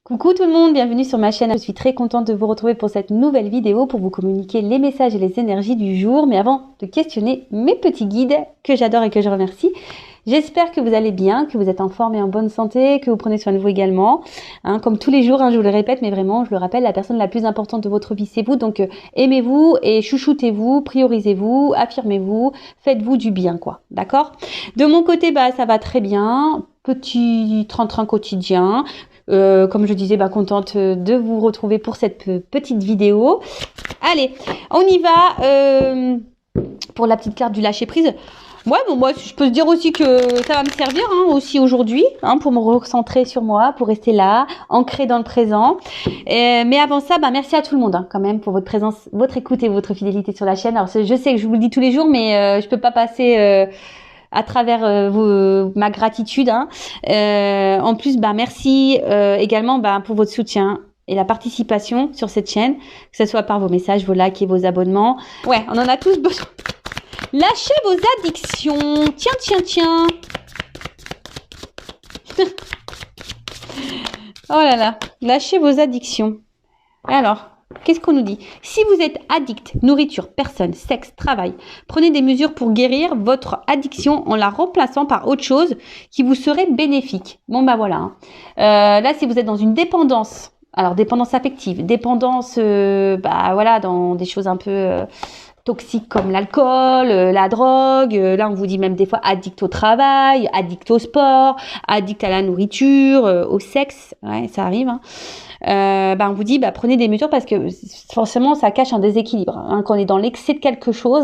Coucou tout le monde, bienvenue sur ma chaîne. Je suis très contente de vous retrouver pour cette nouvelle vidéo pour vous communiquer les messages et les énergies du jour. Mais avant de questionner mes petits guides que j'adore et que je remercie, j'espère que vous allez bien, que vous êtes en forme et en bonne santé, que vous prenez soin de vous également. Comme tous les jours, je vous le répète, mais vraiment, je le rappelle, la personne la plus importante de votre vie, c'est vous. Donc aimez-vous et chouchoutez-vous, priorisez-vous, affirmez-vous, faites-vous du bien, quoi. D'accord? De mon côté, ça va très bien. Petit train-train quotidien. Comme je disais, contente de vous retrouver pour cette petite vidéo. Allez, on y va pour la petite carte du lâcher prise. Ouais, bon, moi, je peux se dire aussi que ça va me servir aussi aujourd'hui, pour me recentrer sur moi, pour rester là, ancré dans le présent. Mais avant ça, donc tout le monde quand même pour votre présence, votre écoute et votre fidélité sur la chaîne. Alors, je sais que je vous le dis tous les jours, mais je peux pas passer à travers ma gratitude. En plus, merci également pour votre soutien et la participation sur cette chaîne, que ce soit par vos messages, vos likes et vos abonnements. Ouais, on en a tous besoin. Lâchez vos addictions. Tiens. Oh là là, lâchez vos addictions. Alors, qu'est-ce qu'on nous dit? Si vous êtes addict, nourriture, personne, sexe, travail, prenez des mesures pour guérir votre addiction en la remplaçant par autre chose qui vous serait bénéfique. Bon, voilà. Là, si vous êtes dans une dépendance, alors dépendance affective, dépendance, dans des choses un peu toxiques comme l'alcool, la drogue. Là, on vous dit même des fois addict au travail, addict au sport, addict à la nourriture, au sexe. Ouais, ça arrive. On vous dit prenez des mesures parce que forcément ça cache un déséquilibre. Quand on est dans l'excès de quelque chose,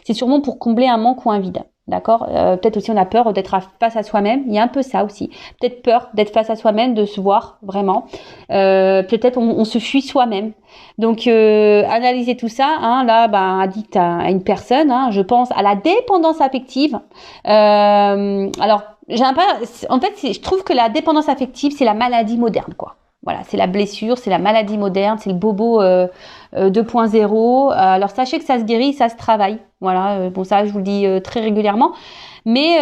c'est sûrement pour combler un manque ou un vide. D'accord. Peut-être aussi on a peur d'être face à soi-même. Il y a un peu ça aussi. Peut-être peur d'être face à soi-même, de se voir vraiment. Peut-être on se fuit soi-même. Donc analysez tout ça. Addict à une personne. Je pense à la dépendance affective. Alors je trouve que la dépendance affective c'est la maladie moderne, quoi. Voilà, c'est la blessure, c'est la maladie moderne, c'est le bobo 2.0. Alors sachez que ça se guérit, ça se travaille. Voilà, ça je vous le dis très régulièrement. Mais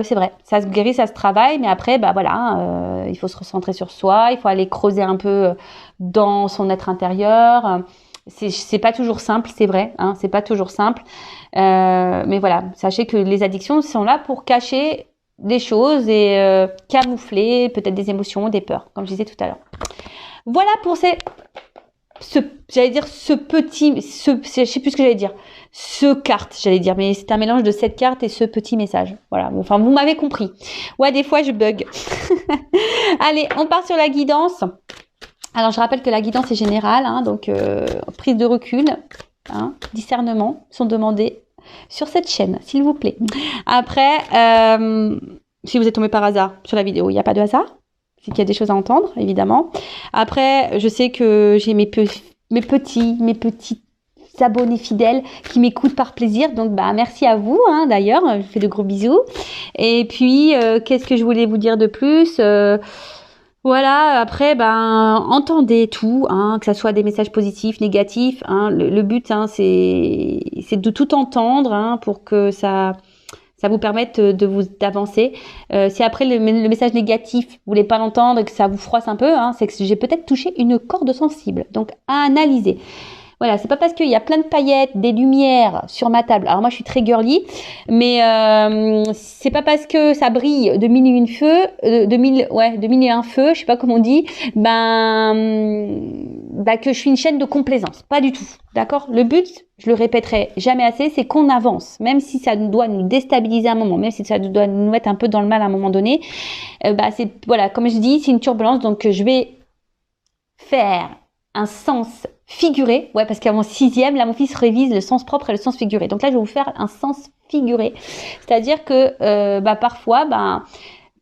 c'est vrai, ça se guérit, ça se travaille. Mais après, il faut se recentrer sur soi, il faut aller creuser un peu dans son être intérieur. C'est pas toujours simple, c'est vrai, c'est pas toujours simple. Mais voilà, sachez que les addictions sont là pour cacher des choses et camoufler peut-être des émotions, des peurs, comme je disais tout à l'heure. Voilà pour je sais plus ce que j'allais dire, mais c'est un mélange de cette carte et ce petit message. Voilà, vous m'avez compris. Ouais, des fois je bug. Allez, on part sur la guidance. Alors je rappelle que la guidance est générale, donc prise de recul, discernement sont demandés sur cette chaîne, s'il vous plaît. Après, si vous êtes tombé par hasard sur la vidéo, il n'y a pas de hasard. C'est qu'il y a des choses à entendre, évidemment. Après, je sais que j'ai mes petits abonnés fidèles qui m'écoutent par plaisir. Donc, merci à vous, d'ailleurs. Je vous fais de gros bisous. Et puis, qu'est-ce que je voulais vous dire de plus Voilà, après, entendez tout, que ça soit des messages positifs, négatifs. Le but, c'est de tout entendre, pour que ça vous permette d'avancer. Si après le message négatif, vous voulez pas l'entendre et que ça vous froisse un peu, c'est que j'ai peut-être touché une corde sensible. Donc, à analyser. Voilà, c'est pas parce qu'il y a plein de paillettes, des lumières sur ma table. Alors moi, je suis très girly, mais c'est pas parce que ça brille de mille et un feux, je sais pas comment on dit, que je suis une chaîne de complaisance. Pas du tout, d'accord? Le but, je le répéterai jamais assez, c'est qu'on avance, même si ça doit nous déstabiliser à un moment, même si ça doit nous mettre un peu dans le mal à un moment donné. Comme je dis, c'est une turbulence, donc je vais faire un sens figuré, parce qu'à mon 6e, là, mon fils révise le sens propre et le sens figuré. Donc là, je vais vous faire un sens figuré. C'est-à-dire que parfois,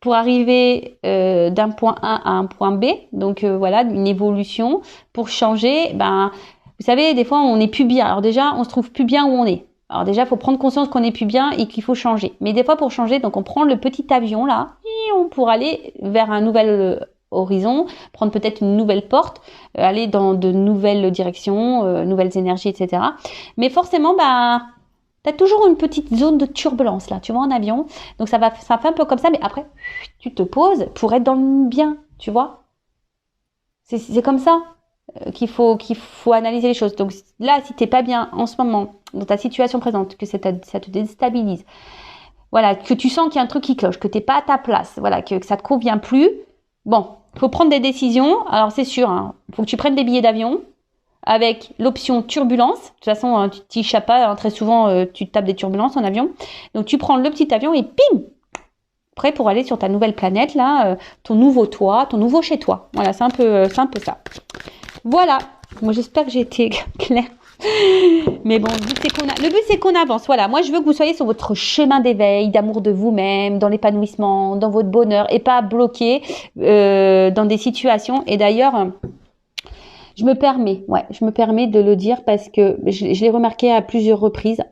pour arriver d'un point A à un point B, donc une évolution, pour changer, vous savez, des fois, on n'est plus bien. Alors déjà, on se trouve plus bien où on est. Alors déjà, il faut prendre conscience qu'on n'est plus bien et qu'il faut changer. Mais des fois, pour changer, donc on prend le petit avion là, pour aller vers un nouvel horizon, prendre peut-être une nouvelle porte, aller dans de nouvelles directions, nouvelles énergies, etc. Mais forcément, t'as toujours une petite zone de turbulence là, tu vois, en avion. Donc ça fait un peu comme ça, mais après, tu te poses pour être dans le bien, tu vois. C'est comme ça qu'il faut analyser les choses. Donc là, si t'es pas bien en ce moment, dans ta situation présente, que ça te déstabilise, voilà, que tu sens qu'il y a un truc qui cloche, que t'es pas à ta place, voilà, que ça te convient plus, bon, faut prendre des décisions. Alors c'est sûr, hein, faut que tu prennes des billets d'avion avec l'option turbulence. De toute façon, tu t'échappes pas, hein, très souvent, tu tapes des turbulences en avion. Donc tu prends le petit avion et pim, prêt pour aller sur ta nouvelle planète, là, ton nouveau toi, ton nouveau chez toi. Voilà, c'est un peu ça. Voilà. Moi, j'espère que j'ai été claire. Mais bon, le but, c'est qu'on avance. Voilà. Moi, je veux que vous soyez sur votre chemin d'éveil, d'amour de vous-même, dans l'épanouissement, dans votre bonheur, et pas bloqué dans des situations. Et d'ailleurs, je me permets de le dire parce que je l'ai remarqué à plusieurs reprises.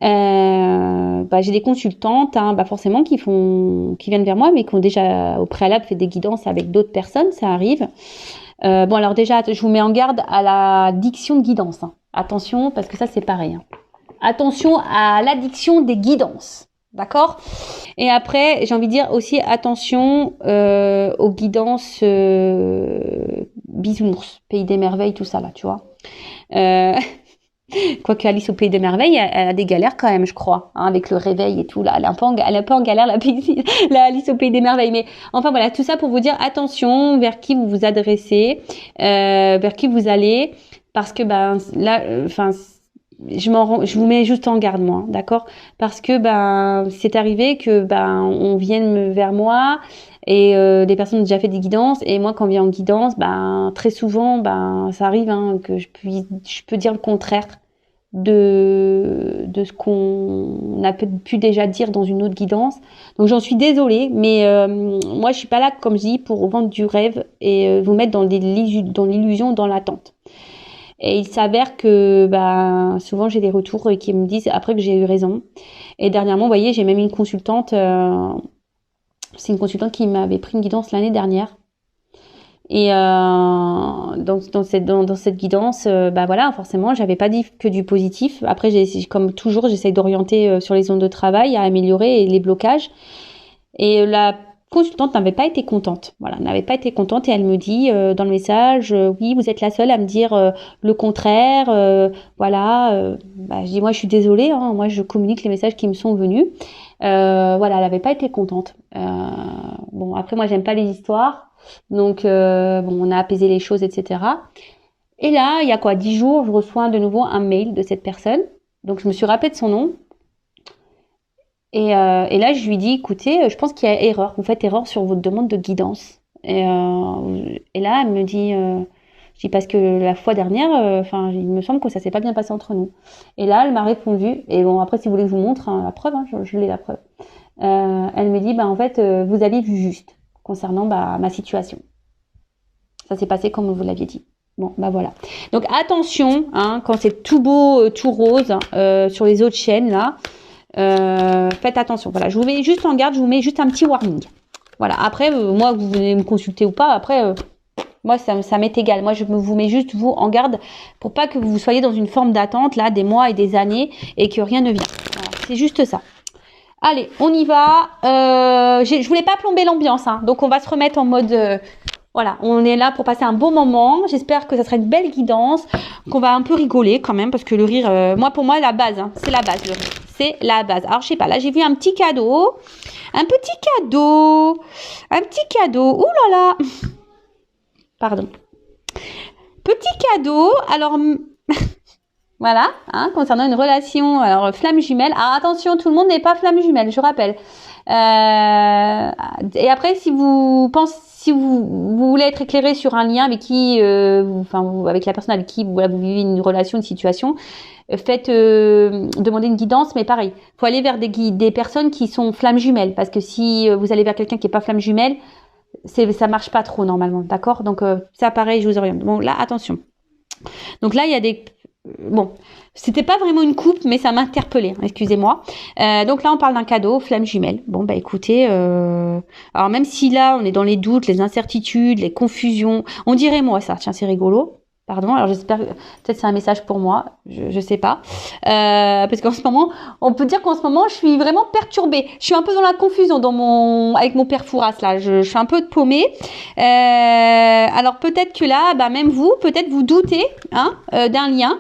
J'ai des consultantes, hein, forcément, qui viennent vers moi, mais qui ont déjà au préalable fait des guidances avec d'autres personnes, ça arrive. Alors déjà, je vous mets en garde à la diction de guidance. Hein. Attention, parce que ça, c'est pareil. Hein. Attention à l'addiction des guidances. D'accord ? Et après, j'ai envie de dire aussi attention aux guidances bisounours, Pays des merveilles, tout ça là, tu vois. Quoique Alice au Pays des merveilles, elle a des galères quand même, je crois, hein, avec le réveil et tout là. Elle est un peu en galère, la Alice au Pays des merveilles. Mais enfin voilà, tout ça pour vous dire attention vers qui vous vous adressez, vers qui vous allez, parce que je vous mets juste en garde moi, d'accord ? Parce que c'est arrivé que on vienne vers moi et des personnes ont déjà fait des guidances et moi quand on vient en guidance, très souvent ça arrive que je peux dire le contraire de ce qu'on a pu déjà dire dans une autre guidance. Donc j'en suis désolée, mais moi je suis pas là, comme je dis, pour vendre du rêve et vous mettre dans l'illusion, dans l'attente. Et il s'avère que souvent j'ai des retours qui me disent après que j'ai eu raison. Et dernièrement, vous voyez, j'ai même une consultante, c'est une consultante qui m'avait pris une guidance l'année dernière. Et donc dans cette guidance, voilà, forcément, j'avais pas dit que du positif. Après, comme toujours, j'essaye d'orienter sur les zones de travail, à améliorer les blocages. Et la consultante n'avait pas été contente. Voilà, n'avait pas été contente et elle me dit dans le message, oui, vous êtes la seule à me dire le contraire. Je dis moi, je suis désolée. Hein, moi, je communique les messages qui me sont venus. Voilà, elle n'avait pas été contente. Après, moi, j'aime pas les histoires. Donc, on a apaisé les choses, etc. Et là, il y a 10 jours, je reçois de nouveau un mail de cette personne. Donc, je me suis rappelée de son nom. Et là, je lui dis, écoutez, je pense qu'il y a erreur. Vous faites erreur sur votre demande de guidance. Et là, elle me dit, je dis parce que la fois dernière, il me semble que ça s'est pas bien passé entre nous. Et là, elle m'a répondu. Et bon, après, si vous voulez que je vous montre la preuve, hein, je l'ai la preuve. Elle me dit, en fait, vous aviez vu juste concernant ma situation. Ça s'est passé comme vous l'aviez dit. Bon, voilà. Donc attention, hein, quand c'est tout beau, tout rose sur les autres chaînes là, faites attention. Voilà, je vous mets juste en garde, je vous mets juste un petit warning. Voilà. Après, moi, vous venez me consulter ou pas, après, moi, ça m'est égal. Moi, je vous mets juste vous en garde pour pas que vous soyez dans une forme d'attente là, des mois et des années et que rien ne vient. Voilà, c'est juste ça. Allez, on y va. Je voulais pas plomber l'ambiance, hein, donc on va se remettre en mode. Voilà, on est là pour passer un bon moment. J'espère que ça sera une belle guidance, qu'on va un peu rigoler quand même, parce que le rire, pour moi, la base, hein, c'est la base, le rire. C'est la base. Alors, je sais pas, là, j'ai vu un petit cadeau. Un petit cadeau. Ouh là là. Pardon. Petit cadeau. Alors, voilà, hein, concernant une relation, alors flamme jumelle. Alors attention, tout le monde n'est pas flamme jumelle, je rappelle. Et après, si vous voulez être éclairé sur un lien avec qui, avec la personne avec qui vous vivez une relation, une situation, faites demander une guidance, mais pareil, faut aller vers des personnes qui sont flammes jumelles, parce que si vous allez vers quelqu'un qui est pas flamme jumelle, ça marche pas trop normalement, d'accord ? Donc ça, pareil, je vous oriente. Bon, là, attention. Donc là, il y a des c'était pas vraiment une coupe, mais ça m'a interpellée, excusez-moi. Donc là, on parle d'un cadeau, flamme jumelle. Bon, écoutez, alors même si là, on est dans les doutes, les incertitudes, les confusions, on dirait moi ça, tiens, c'est rigolo. Pardon, alors j'espère que peut-être c'est un message pour moi, je sais pas. Parce qu'en ce moment, on peut dire qu'en ce moment, je suis vraiment perturbée. Je suis un peu dans la confusion avec mon père Fouras là. Je suis un peu paumée. Alors peut-être que là, même vous, peut-être vous doutez d'un lien.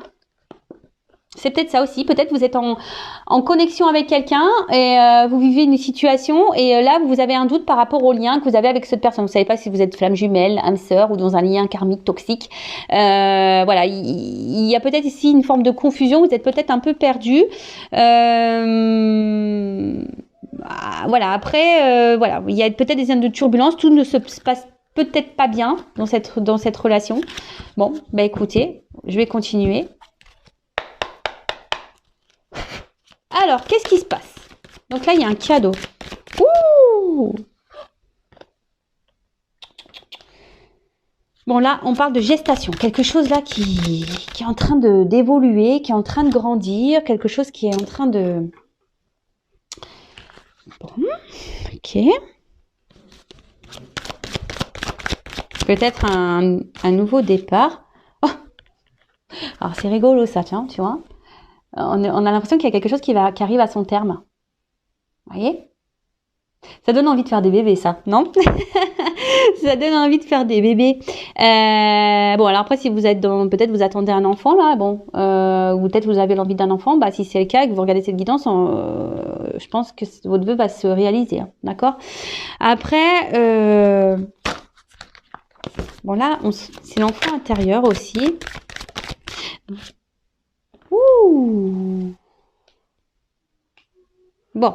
C'est peut-être ça aussi. Peut-être vous êtes en connexion avec quelqu'un et vous vivez une situation et là vous avez un doute par rapport au lien que vous avez avec cette personne. Vous savez pas si vous êtes flamme jumelle, âme sœur ou dans un lien karmique toxique. Voilà, il y a peut-être ici une forme de confusion. Vous êtes peut-être un peu perdu. Voilà. Après, voilà, il y a peut-être des zones de turbulence. Tout ne se passe peut-être pas bien dans cette relation. Bon, écoutez, je vais continuer. Alors, qu'est-ce qui se passe? Donc là, il y a un cadeau. Ouh! Bon, là, on parle de gestation. Quelque chose là qui est en train d'évoluer, qui est en train de grandir, quelque chose qui est en train de... Bon, ok. Peut-être un nouveau départ. Oh, alors, c'est rigolo ça, tiens, tu vois. On a l'impression qu'il y a quelque chose qui arrive à son terme. Vous voyez? Ça donne envie de faire des bébés, ça, non? Ça donne envie de faire des bébés. Bon, alors après, si vous êtes peut-être vous attendez un enfant, là, bon, ou peut-être vous avez l'envie d'un enfant, si c'est le cas et que vous regardez cette guidance, je pense que votre vœu va se réaliser, hein, d'accord? Après, bon là, c'est l'enfant intérieur aussi. Ouh! Bon.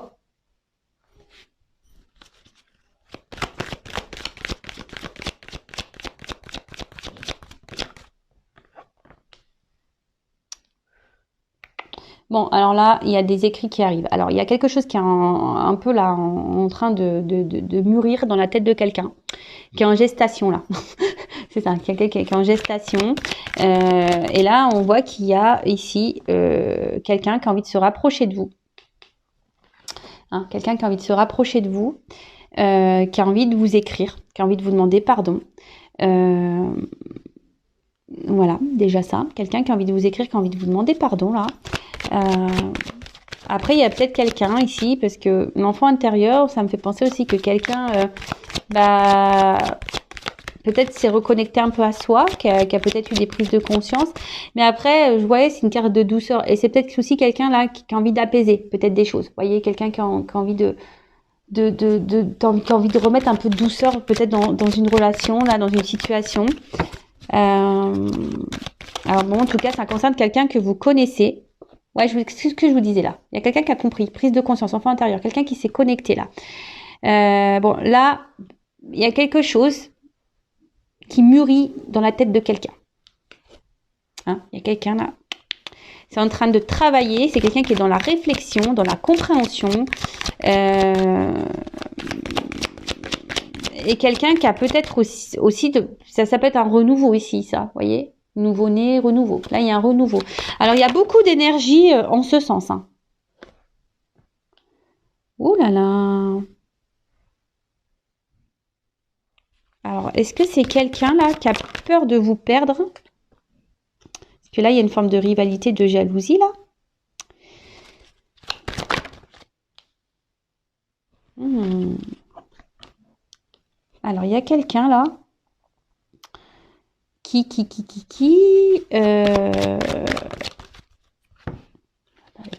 Bon, alors là, il y a des écrits qui arrivent. Alors, il y a quelque chose qui est un peu là, en train de mûrir dans la tête de quelqu'un, qui est en gestation là. C'est ça, quelqu'un qui est en gestation. Et là, on voit qu'il y a ici quelqu'un qui a envie de se rapprocher de vous. Hein, quelqu'un qui a envie de se rapprocher de vous, qui a envie de vous écrire, qui a envie de vous demander pardon. Voilà, déjà ça. Quelqu'un qui a envie de vous écrire, qui a envie de vous demander pardon, là. Après, il y a peut-être quelqu'un ici, parce que l'enfant intérieur, ça me fait penser aussi que quelqu'un, peut-être s'est reconnecté un peu à soi, qui a peut-être eu des prises de conscience. Mais après, je voyais, c'est une carte de douceur. Et c'est peut-être aussi quelqu'un là qui a envie d'apaiser peut-être des choses. Vous voyez, quelqu'un qui a envie qui a envie de remettre un peu de douceur peut-être dans une relation, là, dans une situation. Alors bon, en tout cas, ça concerne quelqu'un que vous connaissez. Ouais, c'est ce que je vous disais là. Il y a quelqu'un qui a compris, prise de conscience, enfant intérieur, quelqu'un qui s'est connecté là. Bon, là, il y a quelque chose qui mûrit dans la tête de quelqu'un. Hein, il y a quelqu'un là. C'est en train de travailler. C'est quelqu'un qui est dans la réflexion, dans la compréhension. Et quelqu'un qui a peut-être aussi ça peut être un renouveau ici, ça, vous voyez, nouveau-né, renouveau. Là, il y a un renouveau. Alors, il y a beaucoup d'énergie en ce sens. Hein. Ouh là là. Alors, est-ce que c'est quelqu'un là qui a peur de vous perdre? Parce que là, il y a une forme de rivalité, de jalousie là. Alors, il y a quelqu'un là les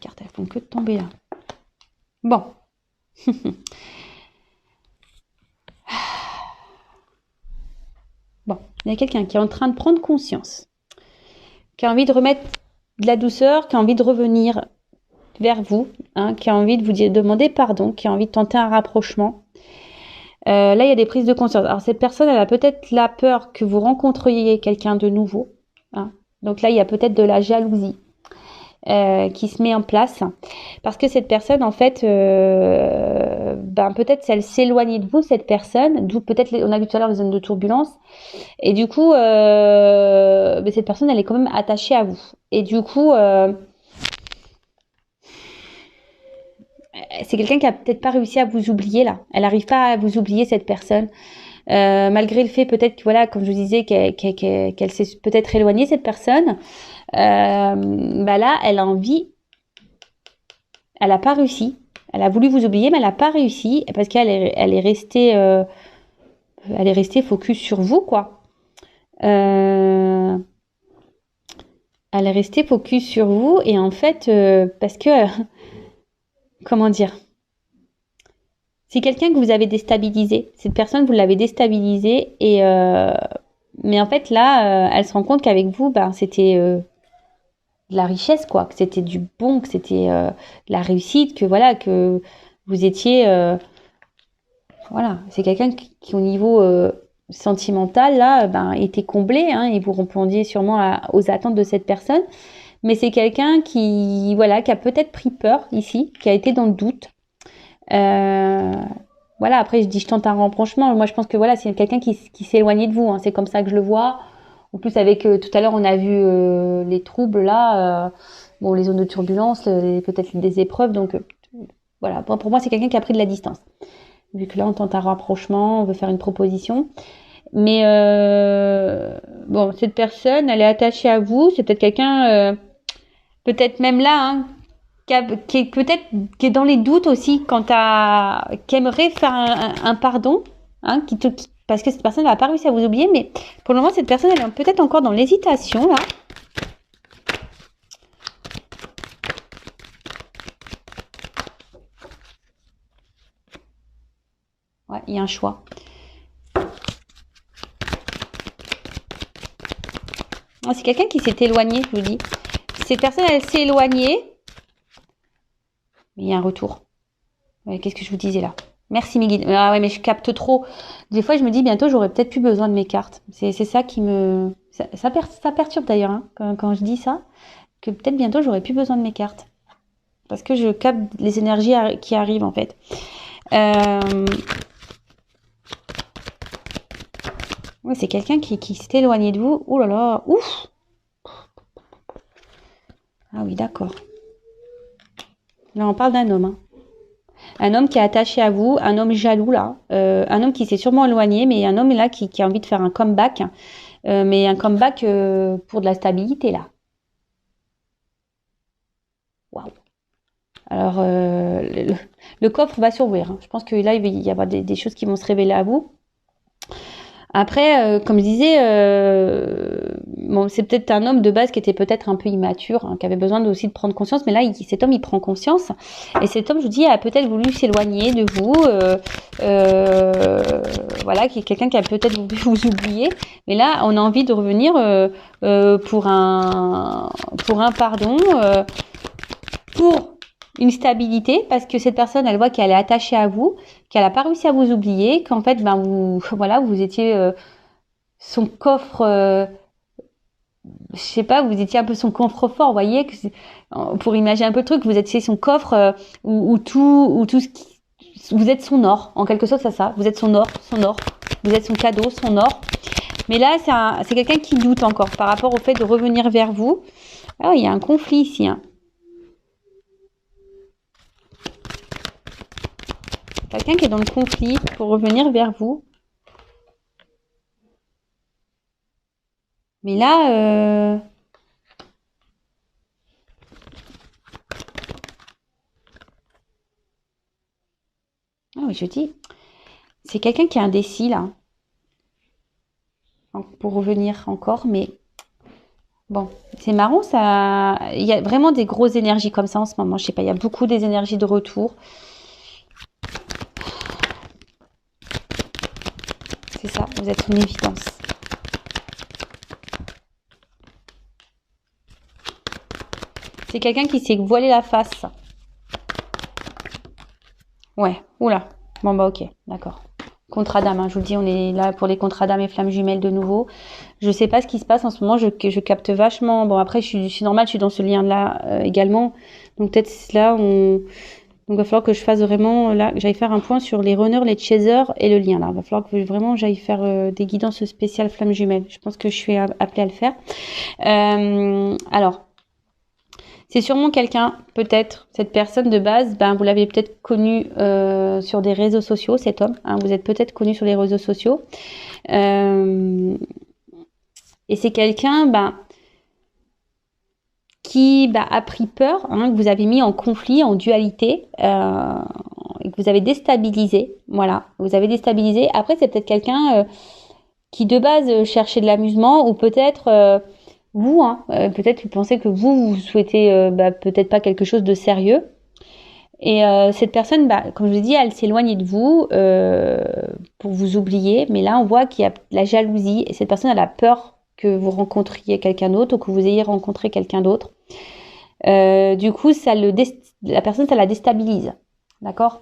cartes, elles font que de tomber là. Bon. Bon, il y a quelqu'un qui est en train de prendre conscience, qui a envie de remettre de la douceur, qui a envie de revenir vers vous, hein, qui a envie de vous demander pardon, qui a envie de tenter un rapprochement. Là, il y a des prises de conscience. Alors, cette personne, elle a peut-être la peur que vous rencontriez quelqu'un de nouveau. Hein. Donc là, il y a peut-être de la jalousie qui se met en place. Parce que cette personne, en fait, peut-être elle s'éloigne de vous, cette personne. D'où peut-être, on a vu tout à l'heure les zones de turbulence. Et du coup, cette personne, elle est quand même attachée à vous. Et du coup... c'est quelqu'un qui a peut-être pas réussi à vous oublier là. Elle n'arrive pas à vous oublier, cette personne. malgré le fait peut-être que voilà, comme je vous disais, qu'elle s'est peut-être éloignée cette personne, bah là, elle a envie, elle n'a pas réussi. Elle a voulu vous oublier, mais elle n'a pas réussi parce qu'elle elle est restée focus sur vous, quoi. Elle est restée focus sur vous et en fait, parce que, comment dire, c'est quelqu'un que vous avez déstabilisé. Cette personne, vous l'avez déstabilisée et mais en fait là, elle se rend compte qu'avec vous, ben c'était de la richesse, quoi, que c'était du bon, que c'était de la réussite, que voilà, que vous étiez, voilà, c'est quelqu'un qui au niveau sentimental là, ben était comblé, hein, et vous répondiez sûrement aux attentes de cette personne. Mais c'est quelqu'un qui, voilà, qui a peut-être pris peur ici, qui a été dans le doute. Voilà, après je dis je tente un rapprochement. Moi je pense que voilà, c'est quelqu'un qui s'est éloigné de vous, hein. C'est comme ça que je le vois. En plus avec tout à l'heure on a vu les troubles là, bon les zones de turbulence, peut-être des épreuves. Donc voilà, pour moi c'est quelqu'un qui a pris de la distance. Vu que là on tente un rapprochement, on veut faire une proposition. Mais bon, cette personne, elle est attachée à vous. C'est peut-être quelqu'un, peut-être même là, hein, qui est peut-être qui est dans les doutes aussi qui aimerait faire un pardon, hein, parce que cette personne n'a pas réussi à vous oublier, mais pour le moment cette personne elle est peut-être encore dans l'hésitation là. Ouais, il y a un choix. C'est quelqu'un qui s'est éloigné, je vous dis. Cette personne elle s'est éloignée. Il y a un retour. Ouais, qu'est-ce que je vous disais là? Merci mes guides. Ah ouais, mais je capte trop. Des fois, je me dis bientôt, j'aurai peut-être plus besoin de mes cartes. C'est ça qui me... Ça perturbe d'ailleurs, hein, quand je dis ça, que peut-être bientôt, j'aurai plus besoin de mes cartes. Parce que je capte les énergies qui arrivent, en fait. Ouais, c'est quelqu'un qui s'est éloigné de vous. Oh là là, ouf! Ah oui, d'accord. Là, on parle d'un homme, hein. Un homme qui est attaché à vous, un homme jaloux là, un homme qui s'est sûrement éloigné, mais un homme là qui a envie de faire un comeback, mais un comeback pour de la stabilité là. Waouh. Alors le coffre va s'ouvrir, hein. Je pense que là il va y avoir des choses qui vont se révéler à vous. Après, comme je disais, bon, c'est peut-être un homme de base qui était peut-être un peu immature, hein, qui avait besoin aussi de prendre conscience. Mais là, cet homme, il prend conscience. Et cet homme, je vous dis, a peut-être voulu s'éloigner de vous. Voilà, qui est quelqu'un qui a peut-être voulu vous oublier. Mais là, on a envie de revenir pour un pardon, pour une stabilité, parce que cette personne, elle voit qu'elle est attachée à vous, qu'elle n'a pas réussi à vous oublier, qu'en fait, ben vous étiez son coffre, je sais pas, vous étiez un peu son coffre-fort, vous voyez, pour imaginer un peu le truc, vous étiez son coffre où tout ce qui, vous êtes son or, en quelque sorte, c'est ça, vous êtes son or, vous êtes son cadeau, son or. Mais là, c'est quelqu'un qui doute encore par rapport au fait de revenir vers vous. Ah, il y a un conflit ici, hein. Quelqu'un qui est dans le conflit pour revenir vers vous. Mais là, ah oui, je dis, c'est quelqu'un qui est indécis là. Pour revenir encore, mais bon, c'est marrant, ça. Il y a vraiment des grosses énergies comme ça en ce moment. Je sais pas, il y a beaucoup des énergies de retour. C'est ça, vous êtes une évidence. C'est quelqu'un qui s'est voilé la face. Ouais, oula. Bon bah ok, d'accord. Contrat d'âme, hein, je vous le dis, on est là pour les contrats d'âme et flammes jumelles de nouveau. Je sais pas ce qui se passe en ce moment, je capte vachement. Bon après, je suis normale, je suis dans ce lien-là également. Donc peut-être là, donc il va falloir que je fasse vraiment, là, que j'aille faire un point sur les runners, les chasers et le lien là. Il va falloir que vraiment j'aille faire des guidances spéciales flammes jumelles. Je pense que je suis appelée à le faire. Alors, C'est sûrement quelqu'un, peut-être, cette personne de base, ben, vous l'avez peut-être connu sur des réseaux sociaux, cet homme. Hein, vous êtes peut-être connu sur les réseaux sociaux. Et c'est quelqu'un qui a pris peur, hein, que vous avez mis en conflit, en dualité, et que vous avez déstabilisé. Voilà, vous avez déstabilisé. Après, c'est peut-être quelqu'un qui, de base, cherchait de l'amusement, ou peut-être... vous, hein, peut-être vous pensez que vous souhaitez peut-être pas quelque chose de sérieux. Et cette personne, comme je vous ai dit, elle s'éloigne de vous pour vous oublier. Mais là, on voit qu'il y a la jalousie. Et cette personne, elle a peur que vous rencontriez quelqu'un d'autre ou que vous ayez rencontré quelqu'un d'autre. Du coup, la personne, ça la déstabilise. D'accord ?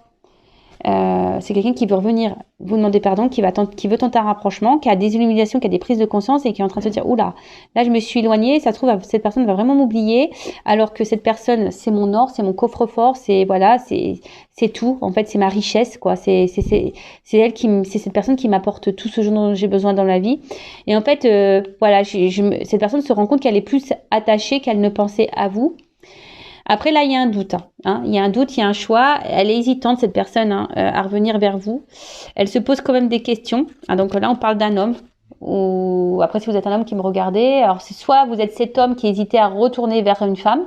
C'est quelqu'un qui veut revenir vous demander pardon, qui veut tenter un rapprochement, qui a des illuminations, qui a des prises de conscience et qui est en train de se dire oula, là je me suis éloignée, ça se trouve cette personne va vraiment m'oublier, alors que cette personne c'est mon or, c'est mon coffre-fort, c'est voilà, c'est tout, en fait c'est ma richesse quoi, c'est cette personne qui m'apporte tout ce dont j'ai besoin dans la vie. Et en fait voilà, cette personne se rend compte qu'elle est plus attachée qu'elle ne pensait à vous. Après, là, il y a un doute. Hein. Il y a un doute, il y a un choix. Elle est hésitante, cette personne, à revenir vers vous. Elle se pose quand même des questions. Hein, donc là, on parle d'un homme. Ou après, si vous êtes un homme qui me regardez, alors c'est soit vous êtes cet homme qui hésitait à retourner vers une femme,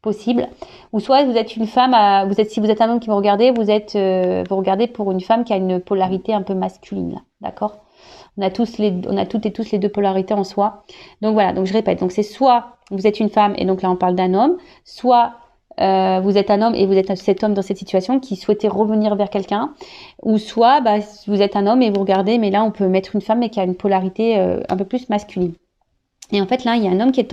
possible, ou soit vous êtes une femme, si vous êtes un homme qui me regardez, vous regardez pour une femme qui a une polarité un peu masculine. D'accord ? On a toutes et tous les deux polarités en soi. Donc voilà, donc je répète. Donc c'est soit vous êtes une femme et donc là on parle d'un homme, soit vous êtes un homme et vous êtes cet homme dans cette situation qui souhaitait revenir vers quelqu'un, ou soit vous êtes un homme et vous regardez, mais là on peut mettre une femme mais qui a une polarité un peu plus masculine. Et en fait là il y a un homme qui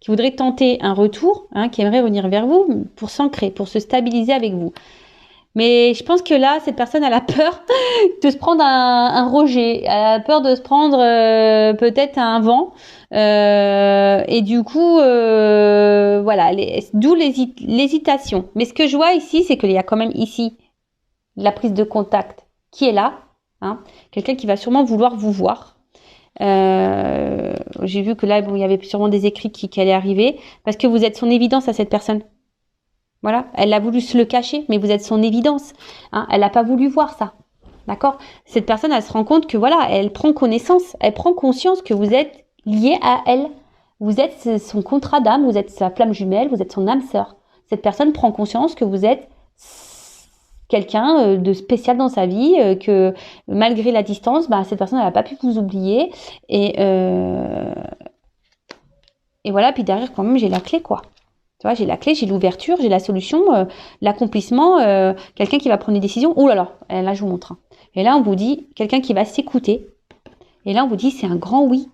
voudrait tenter un retour, hein, qui aimerait revenir vers vous pour s'ancrer, pour se stabiliser avec vous. Mais je pense que là, cette personne, elle a peur de se prendre un rejet. Elle a peur de se prendre peut-être un vent. Et du coup, voilà, d'où l'hésitation. Mais ce que je vois ici, c'est qu'il y a quand même ici la prise de contact qui est là. Hein, quelqu'un qui va sûrement vouloir vous voir. J'ai vu que là, il y avait sûrement des écrits qui allaient arriver. Parce que vous êtes son évidence à cette personne. Voilà, elle a voulu se le cacher, mais vous êtes son évidence. Hein, elle n'a pas voulu voir ça. D'accord ? Cette personne, elle se rend compte que voilà, elle prend conscience que vous êtes lié à elle. Vous êtes son contrat d'âme, vous êtes sa flamme jumelle, vous êtes son âme sœur. Cette personne prend conscience que vous êtes quelqu'un de spécial dans sa vie, que malgré la distance, cette personne, elle n'a pas pu vous oublier. Et voilà, puis derrière, quand même, j'ai la clé, quoi. Tu vois, j'ai la clé, j'ai l'ouverture, j'ai la solution, l'accomplissement, quelqu'un qui va prendre des décisions. Oh là là, je vous montre. Et là, on vous dit, quelqu'un qui va s'écouter. Et là, on vous dit, c'est un grand oui.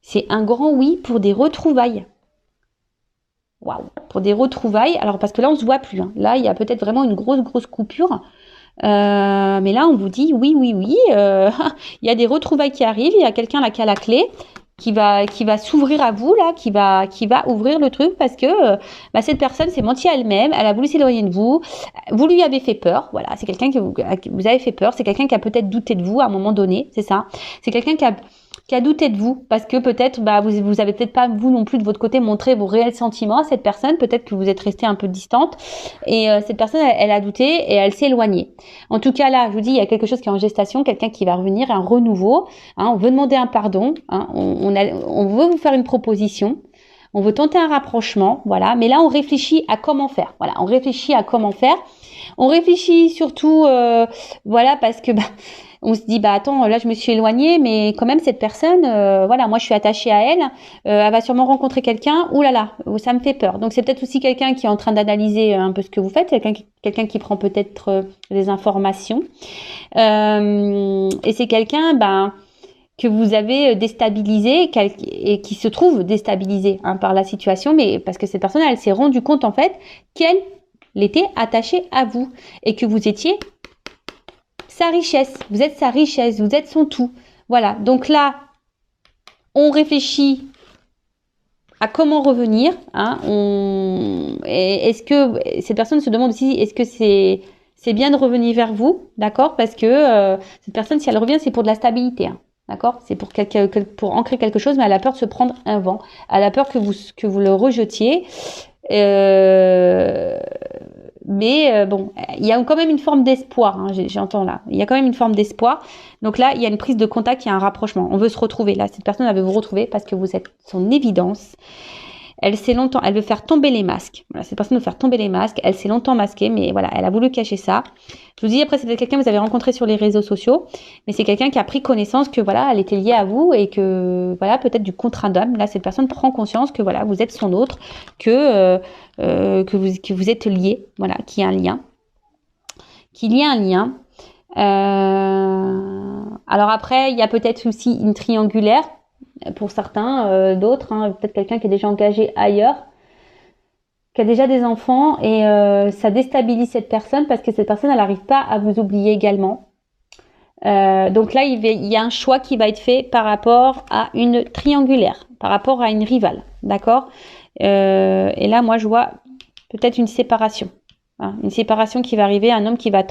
C'est un grand oui pour des retrouvailles. Waouh, pour des retrouvailles. Alors, parce que là, on ne se voit plus. Hein. Là, il y a peut-être vraiment une grosse coupure. Mais là, on vous dit, oui. Il y a des retrouvailles qui arrivent. Il y a quelqu'un là qui a la clé. Qui va s'ouvrir à vous là, qui va ouvrir le truc parce que cette personne s'est mentie à elle-même, elle a voulu s'éloigner de vous, vous lui avez fait peur, voilà, c'est quelqu'un que vous avez fait peur, c'est quelqu'un qui a peut-être douté de vous à un moment donné, c'est ça, c'est quelqu'un qui a douté de vous parce que peut-être vous avez peut-être pas vous non plus de votre côté montré vos réels sentiments à cette personne, peut-être que vous êtes resté un peu distante et cette personne elle a douté et elle s'est éloignée. En tout cas là, je vous dis, il y a quelque chose qui est en gestation, quelqu'un qui va revenir, un renouveau, hein, on veut demander un pardon, hein, on veut vous faire une proposition. On veut tenter un rapprochement, voilà, mais là on réfléchit à comment faire. Voilà, on réfléchit à comment faire. On réfléchit surtout voilà parce que on se dit attends, là je me suis éloignée, mais quand même cette personne voilà, moi je suis attachée à elle, elle va sûrement rencontrer quelqu'un, ouh là là, ça me fait peur. Donc c'est peut-être aussi quelqu'un qui est en train d'analyser un peu ce que vous faites, quelqu'un qui prend peut-être des informations. Et c'est quelqu'un que vous avez déstabilisé et qui se trouve déstabilisé par la situation, mais parce que cette personne, elle s'est rendue compte en fait qu'elle était attachée à vous et que vous étiez sa richesse, vous êtes sa richesse, vous êtes son tout. Voilà, donc là, on réfléchit à comment revenir. Hein, est-ce que cette personne se demande aussi, est-ce que c'est bien de revenir vers vous, d'accord? Parce que cette personne, si elle revient, c'est pour de la stabilité. Hein. D'accord? C'est pour ancrer quelque chose, mais elle a peur de se prendre un vent. Elle a peur que vous le rejetiez. Mais bon, il y a quand même une forme d'espoir, hein, j'entends là. Il y a quand même une forme d'espoir. Donc là, il y a une prise de contact, il y a un rapprochement. On veut se retrouver. Là, cette personne, elle veut vous retrouver parce que vous êtes son évidence. Elle veut faire tomber les masques. Voilà, cette personne veut faire tomber les masques. Elle s'est longtemps masquée, mais voilà, elle a voulu cacher ça. Je vous dis, après, c'est peut-être quelqu'un que vous avez rencontré sur les réseaux sociaux, mais c'est quelqu'un qui a pris connaissance que voilà, elle était liée à vous et que voilà, peut-être du contrat d'âme. Là, cette personne prend conscience que voilà, vous êtes son autre, que vous êtes liés, voilà, qu'il y a un lien, alors après, il y a peut-être aussi une triangulaire. Pour certains, d'autres, hein, peut-être quelqu'un qui est déjà engagé ailleurs, qui a déjà des enfants et ça déstabilise cette personne parce que cette personne, elle n'arrive pas à vous oublier également. Donc là, il y a un choix qui va être fait par rapport à une triangulaire, par rapport à une rivale, d'accord? Et là, moi, je vois peut-être une séparation. Hein, une séparation qui va arriver, un homme qui va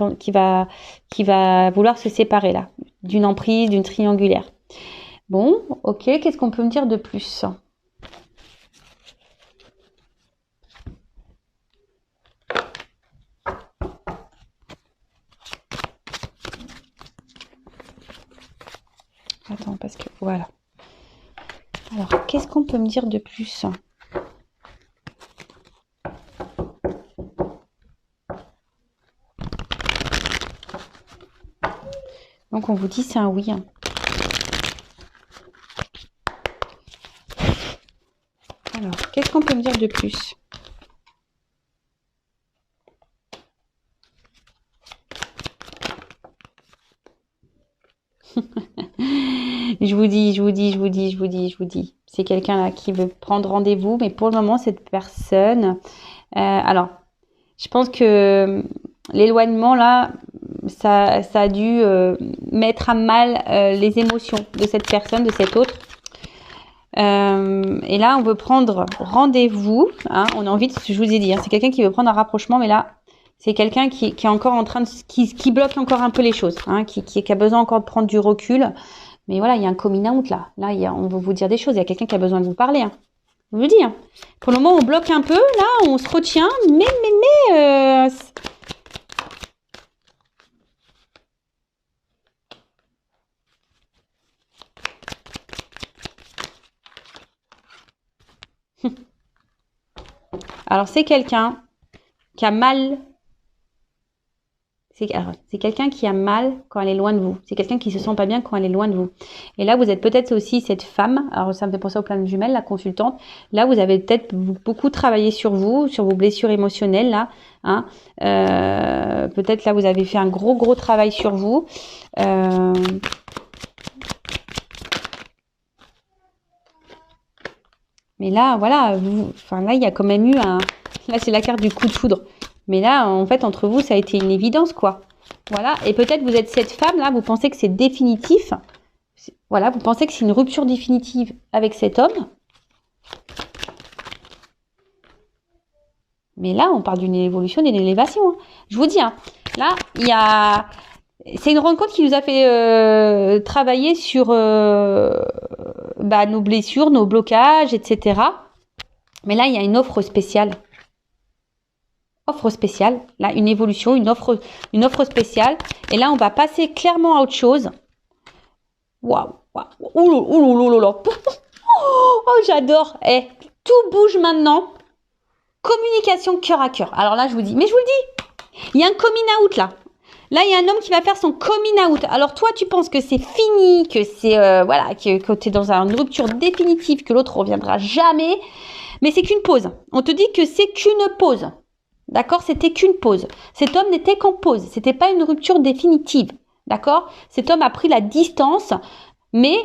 vouloir se séparer là, d'une emprise, d'une triangulaire. Bon, ok, qu'est-ce qu'on peut me dire de plus? Attends, parce que voilà. Alors, qu'est-ce qu'on peut me dire de plus? Donc, on vous dit c'est un oui. Hein. Alors, qu'est-ce qu'on peut me dire de plus? Je vous dis. C'est quelqu'un là qui veut prendre rendez-vous, mais pour le moment, cette personne... alors, je pense que l'éloignement là, ça a dû mettre à mal les émotions de cette personne, de cet autre. Et là, on veut prendre rendez-vous. Hein, on a envie de, je vous ai dit, hein, c'est quelqu'un qui veut prendre un rapprochement, mais là, c'est quelqu'un qui est encore en train de, qui bloque encore un peu les choses, hein, qui a besoin encore de prendre du recul. Mais voilà, il y a un coming out là. Là, on veut vous dire des choses. Il y a quelqu'un qui a besoin de vous parler. Hein. Je vous dis. Hein. Pour le moment, on bloque un peu. Là, on se retient. Mais. Alors, c'est quelqu'un qui a mal. C'est quelqu'un qui a mal quand elle est loin de vous. C'est quelqu'un qui se sent pas bien quand elle est loin de vous. Et là, vous êtes peut-être aussi cette femme. Alors, ça me fait penser au plan de jumelles, la consultante. Là, vous avez peut-être beaucoup travaillé sur vous, sur vos blessures émotionnelles, là. Hein. Peut-être là, vous avez fait un gros travail sur vous. Mais là, voilà. Là, il y a quand même eu un... Là, c'est la carte du coup de foudre. Mais là, en fait, entre vous, ça a été une évidence, quoi. Voilà. Et peut-être vous êtes cette femme, là, vous pensez que c'est définitif. Voilà, vous pensez que c'est une rupture définitive avec cet homme. Mais là, on parle d'une évolution, d'une élévation. Hein. Je vous dis, hein, là, il y a... C'est une rencontre qui nous a fait travailler sur nos blessures, nos blocages, etc. Mais là, il y a une offre spéciale. Offre spéciale, là, une évolution, une offre spéciale. Et là, on va passer clairement à autre chose. Waouh, ouh. Oh, j'adore. Tout bouge maintenant. Communication cœur à cœur. Alors là, je vous dis, mais je vous le dis, il y a un coming out là. Là, il y a un homme qui va faire son coming out. Alors toi, tu penses que c'est fini, que c'est que tu es dans une rupture définitive, que l'autre reviendra jamais. Mais c'est qu'une pause. On te dit que c'est qu'une pause. D'accord? C'était qu'une pause. Cet homme n'était qu'en pause. C'était pas une rupture définitive. D'accord? Cet homme a pris la distance, mais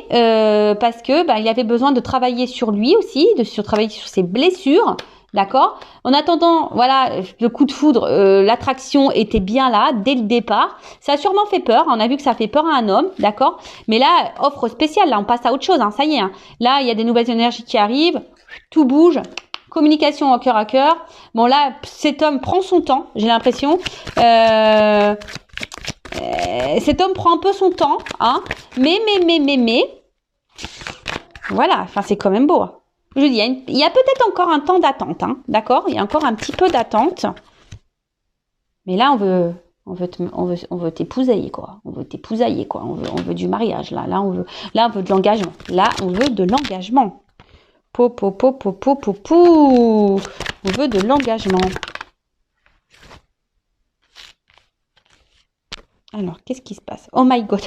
parce que il avait besoin de travailler sur lui aussi, travailler sur ses blessures. D'accord? En attendant, voilà, le coup de foudre, l'attraction était bien là dès le départ. Ça a sûrement fait peur. On a vu que ça fait peur à un homme, d'accord? Mais là, offre spéciale. Là, on passe à autre chose. Hein, ça y est. Hein. Là, il y a des nouvelles énergies qui arrivent. Tout bouge. Communication en cœur à cœur. Bon là, cet homme prend son temps, j'ai l'impression. cet homme prend un peu son temps, hein, mais, voilà, enfin, c'est quand même beau. Hein. Je dis, il y a peut-être encore un temps d'attente, hein, d'accord? Il y a encore un petit peu d'attente. Mais là, on veut t'épousailler, quoi. On veut t'épousailler, quoi. On veut du mariage, là. Là, on veut de l'engagement. Là, on veut de l'engagement. On veut de l'engagement. Alors, qu'est-ce qui se passe? Oh my God.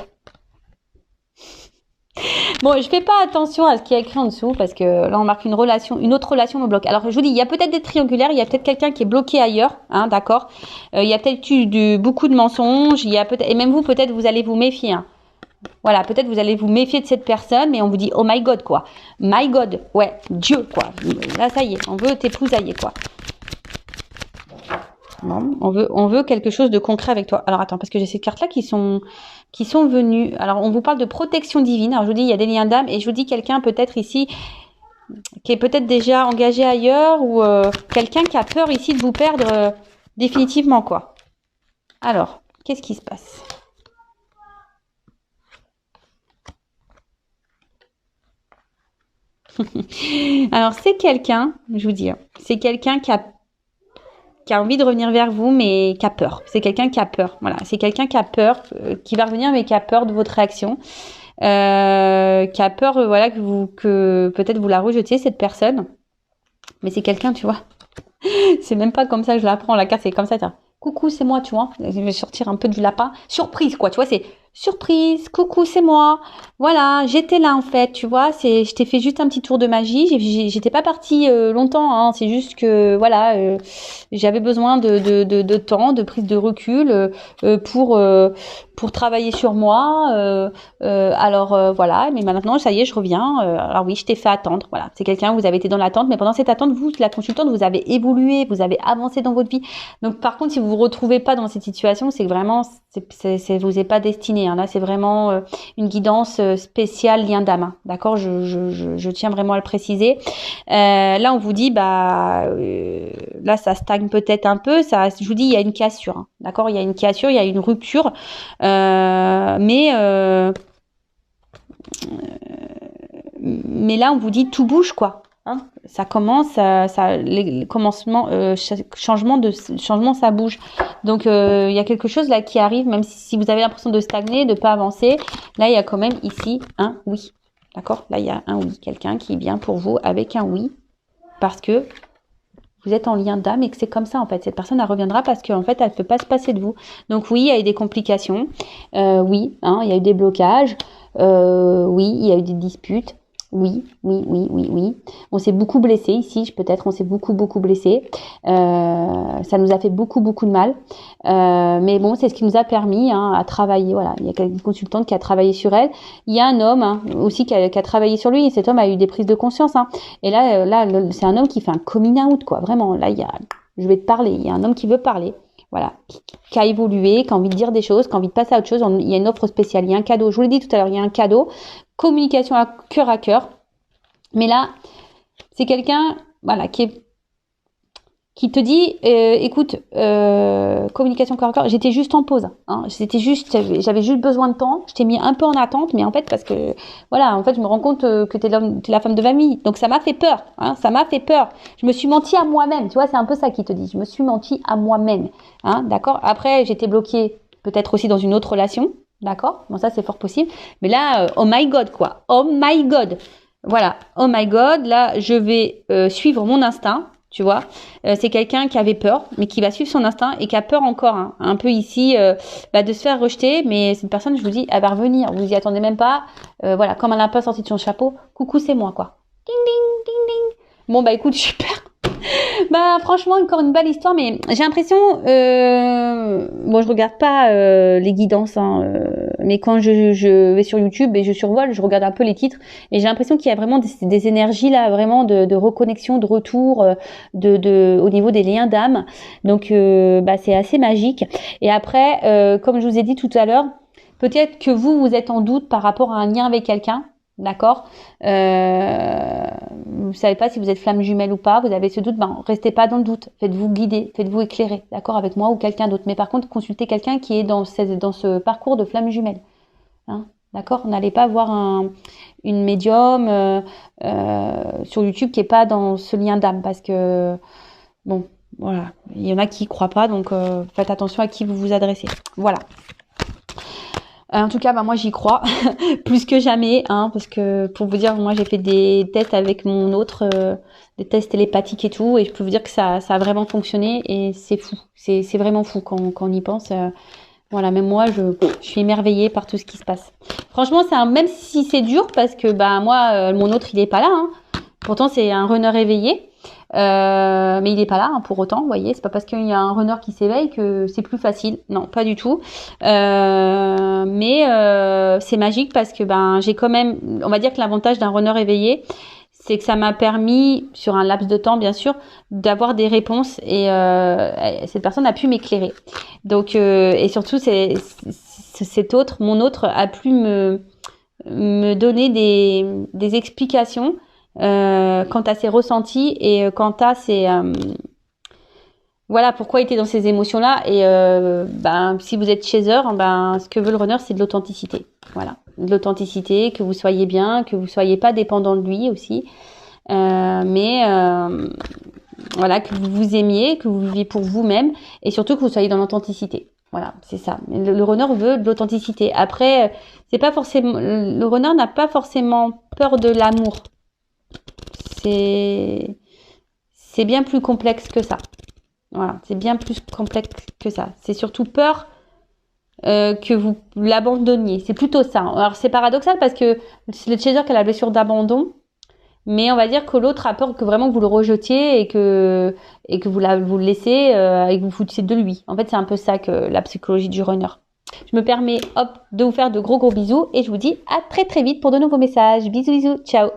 Bon, je fais pas attention à ce qui est écrit en dessous parce que là, on marque une autre relation me bloque. Alors, je vous dis, il y a peut-être des triangulaires, il y a peut-être quelqu'un qui est bloqué ailleurs, hein, d'accord. Il y a peut-être eu beaucoup de mensonges, il y a peut-être, et même vous, peut-être, vous allez vous méfier. Hein. Voilà, peut-être vous allez vous méfier de cette personne, mais on vous dit, oh my God, quoi. My God, ouais, Dieu, quoi. Là, ça y est, on veut t'épousailler, quoi. Bon, on veut quelque chose de concret avec toi. Alors, attends, parce que j'ai ces cartes-là qui sont venues. Alors, on vous parle de protection divine. Alors, je vous dis, il y a des liens d'âme, et je vous dis quelqu'un peut-être ici qui est peut-être déjà engagé ailleurs, ou quelqu'un qui a peur ici de vous perdre définitivement, quoi. Alors, qu'est-ce qui se passe ? Alors, c'est quelqu'un, je vous dis, c'est quelqu'un qui a envie de revenir vers vous, mais qui a peur. C'est quelqu'un qui a peur. Voilà, c'est quelqu'un qui a peur, qui va revenir, mais qui a peur de votre réaction. Qui a peur, voilà, que peut-être vous la rejetez, cette personne. Mais c'est quelqu'un, tu vois. C'est même pas comme ça que je la prends, la carte, c'est comme ça. Coucou, c'est moi, tu vois. Je vais sortir un peu du lapin. Surprise, quoi, tu vois, c'est surprise, coucou, c'est moi. Voilà, j'étais là, en fait, tu vois. Je t'ai fait juste un petit tour de magie. J'étais pas partie longtemps, hein. C'est juste que, voilà, j'avais besoin de temps, de prise de recul pour travailler sur moi. Alors, voilà. Mais maintenant, ça y est, je reviens. Alors oui, je t'ai fait attendre. Voilà, c'est quelqu'un, vous avez été dans l'attente. Mais pendant cette attente, vous, la consultante, vous avez évolué, vous avez avancé dans votre vie. Donc, par contre, si vous vous retrouvez pas dans cette situation, c'est que vraiment, vous est pas destiné. Hein. Là, c'est vraiment une guidance spéciale lien d'âme. Hein. D'accord, je tiens vraiment à le préciser. Là, on vous dit, là, ça stagne peut-être un peu. Ça, je vous dis, il y a une cassure. Hein. D'accord, il y a une cassure, il y a une rupture. Mais là, on vous dit, tout bouge, quoi. Hein, ça commence, les commencements, changement, ça bouge. Donc il y a quelque chose là qui arrive, même si vous avez l'impression de stagner, de pas avancer. Là, il y a quand même ici un oui. D'accord ? Là, il y a un oui. Quelqu'un qui est bien pour vous avec un oui, parce que vous êtes en lien d'âme et que c'est comme ça en fait. Cette personne, elle reviendra parce qu'en fait, elle ne peut pas se passer de vous. Donc oui, il y a eu des complications. Oui, hein, il y a eu des blocages. Oui, il y a eu des disputes. Oui. On s'est beaucoup blessé ici, peut-être. On s'est beaucoup blessé. Ça nous a fait beaucoup de mal. Mais bon, c'est ce qui nous a permis à travailler. Voilà, il y a une consultante qui a travaillé sur elle. Il y a un homme aussi qui a travaillé sur lui. Et cet homme a eu des prises de conscience. Et là, c'est un homme qui fait un coming out, quoi. Vraiment, là, je vais te parler. Il y a un homme qui veut parler. Voilà, qui a évolué, qui a envie de dire des choses, qui a envie de passer à autre chose. Il y a une offre spéciale, il y a un cadeau. Je vous l'ai dit tout à l'heure, il y a un cadeau. Communication à cœur. Mais là, c'est quelqu'un, voilà, qui te dit, écoute, communication cœur à cœur, j'étais juste en pause. Hein, j'avais juste besoin de temps. Je t'ai mis un peu en attente, mais en fait, parce que, voilà, en fait, je me rends compte que t'es la femme de ma vie. Donc, ça m'a fait peur. Hein, ça m'a fait peur. Je me suis menti à moi-même. Tu vois, c'est un peu ça qui te dit. Je me suis menti à moi-même. Hein, d'accord ? Après, j'étais bloquée peut-être aussi dans une autre relation. D'accord ? Bon, ça, c'est fort possible. Mais là, oh my God, quoi. Oh my God. Voilà. Oh my God. Là, je vais suivre mon instinct. Tu vois, c'est quelqu'un qui avait peur, mais qui va suivre son instinct et qui a peur encore, un peu ici, de se faire rejeter. Mais cette personne, je vous dis, elle va revenir. Vous y attendez même pas. Voilà, comme elle n'a pas sorti de son chapeau, coucou, c'est moi, quoi. Ding, ding, ding, ding. Bon, écoute, super. Franchement, encore une belle histoire, mais j'ai l'impression, je regarde pas les guidances, mais quand je vais sur YouTube et je survole, je regarde un peu les titres, et j'ai l'impression qu'il y a vraiment des énergies là, vraiment de reconnexion, de retour, au niveau des liens d'âme. Donc, c'est assez magique. Et après, comme je vous ai dit tout à l'heure, peut-être que vous êtes en doute par rapport à un lien avec quelqu'un. d'accord. Vous savez pas si vous êtes flamme jumelle ou pas, vous avez ce doute, ben restez pas dans le doute, faites-vous guider, faites-vous éclairer, d'accord, avec moi ou quelqu'un d'autre. Mais par contre, consultez quelqu'un qui est dans ce parcours de flamme jumelle, hein, d'accord. N'allez pas voir une médium sur YouTube qui est pas dans ce lien d'âme, parce que bon, voilà, il y en a qui y croient pas, donc faites attention à qui vous vous adressez. Voilà. En tout cas, bah, moi j'y crois plus que jamais, hein, parce que pour vous dire, moi j'ai fait des tests avec mon autre, des tests télépathiques et tout, et je peux vous dire que ça a vraiment fonctionné, et c'est fou, c'est vraiment fou quand on y pense. Voilà, même moi je suis émerveillée par tout ce qui se passe. Franchement, même si c'est dur, parce que bah moi mon autre il est pas là, hein. Pourtant c'est un runner éveillé. Mais il est pas là, hein, pour autant, vous voyez, c'est pas parce qu'il y a un runner qui s'éveille que c'est plus facile, non, pas du tout. Mais c'est magique parce que ben j'ai quand même, on va dire que l'avantage d'un runner éveillé, c'est que ça m'a permis, sur un laps de temps bien sûr, d'avoir des réponses, et cette personne a pu m'éclairer. Donc et surtout mon autre a pu me donner des explications quant à ses ressentis, et quant à ses voilà, pourquoi il était dans ces émotions-là. Et ben si vous êtes chaser, ben ce que veut le runner, c'est de l'authenticité. Voilà, de l'authenticité, que vous soyez bien, que vous soyez pas dépendant de lui aussi, mais voilà, que vous vous aimiez, que vous viviez pour vous-même, et surtout que vous soyez dans l'authenticité. Voilà, c'est ça. Le runner veut de l'authenticité. Après, c'est pas forcément, le runner n'a pas forcément peur de l'amour. C'est bien plus complexe que ça. Voilà, c'est bien plus complexe que ça. C'est surtout peur que vous l'abandonniez. C'est plutôt ça. Alors c'est paradoxal parce que c'est le chaser qui a la blessure d'abandon, mais on va dire que l'autre a peur que vraiment vous le rejetiez, et que vous le laissez et que vous foutiez de lui. En fait, c'est un peu ça que la psychologie du runner. Je me permets, hop, de vous faire de gros bisous, et je vous dis à très très vite pour de nouveaux messages. Bisous, ciao.